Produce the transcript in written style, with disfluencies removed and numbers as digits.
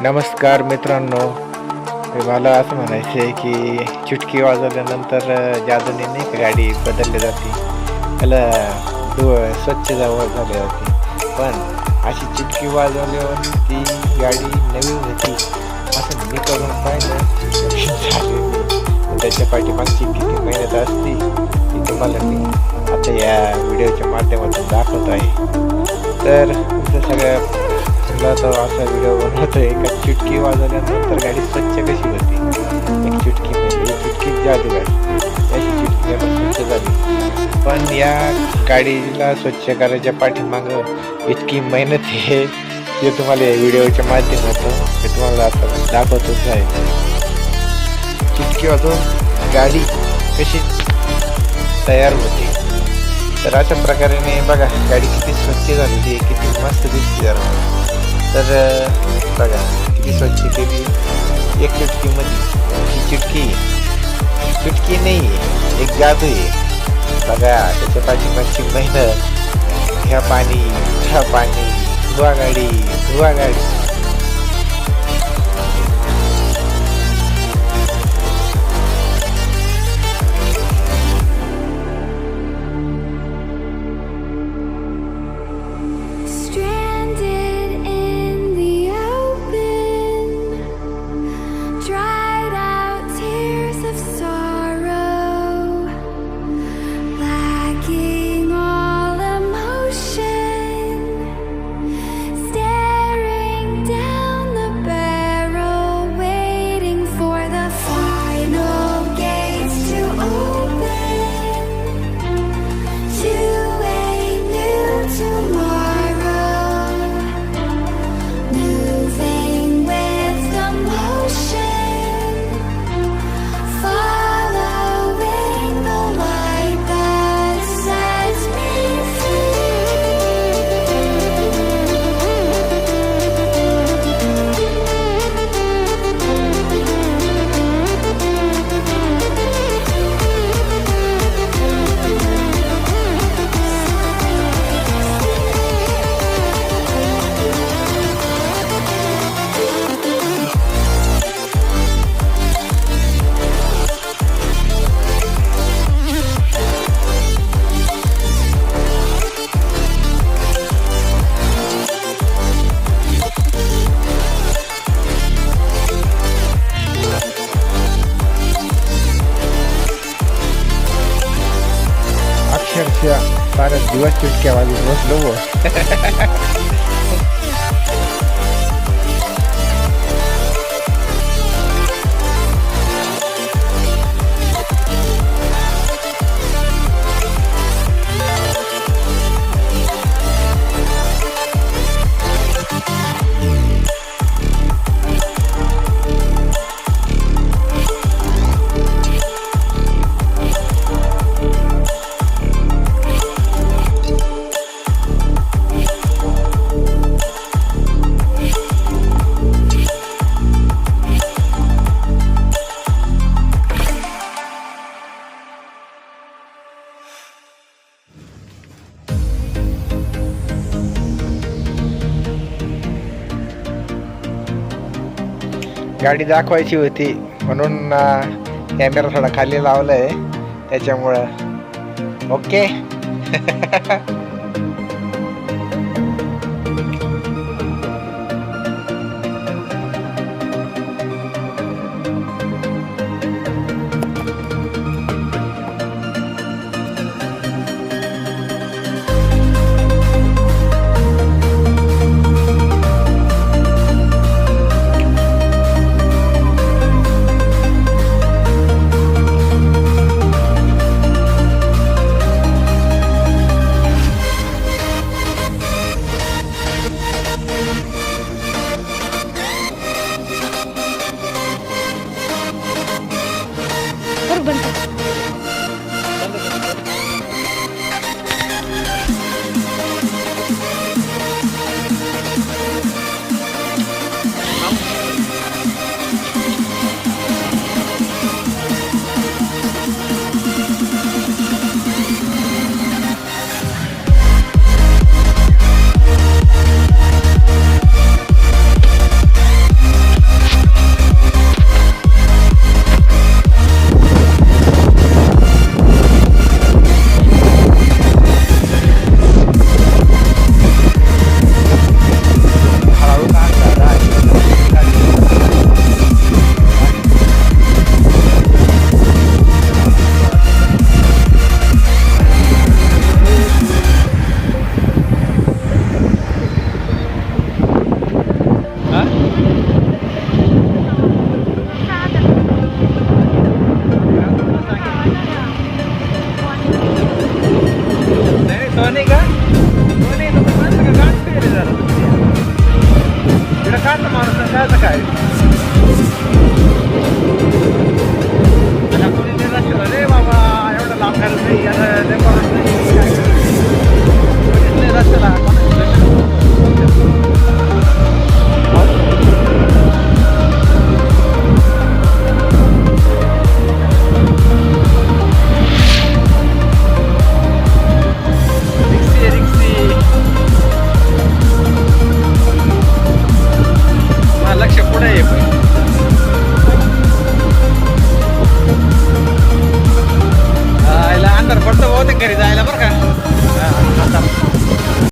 नमस्कार मित्रांनो, मला असं म्हणायचं आहे की चुटकी वाजवल्यानंतर जादूने नाही का गाडी बदलली जाते, त्याला स्वच्छ झाली जाते. पण अशी चिटकी वाजवल्यावर ती गाडी नवीन होती असं मी करून पाहिलं झालेलं नाही. त्याच्या पाठीमागची किती मेहनत असते ती तुम्हाला मी आता या व्हिडिओच्या माध्यमातून दाखवत आहे. तर तुमचं सगळ्या तो असा व्हिडिओ बनवतोय का चुटकी वाजवल्यानंतर गाडी स्वच्छ कशी होती. एक चुटकी म्हणजे चुटकीच जादू आहे, त्याची चुटकी स्वच्छ झाली. पण या गाडीला स्वच्छ करायच्या पाठीमागं इतकी मेहनत आहे जे तुम्हाला या व्हिडिओच्या माध्यमातून मी तुम्हाला आता दाखवतच आहे. चुटकी वाजवून गाडी कशी तयार होते. तर अशा प्रकारे बघा गाडी किती स्वच्छ झालेली आहे, किती मस्त दिसते जरा. तर बघा किती स्वच्छ केली एक चुटकीमध्ये. ही चुटकी नाही, एक जादू आहे. बघा त्याच्या पाठीमागची मेहनत. ह्या पाणी धुवा गाडी. सारा दिवस चुटक्या वाजून बसलो. गाडी दाखवायची होती म्हणून कॅमेरा थोडा खाली लावलाय त्याच्यामुळं. ओके.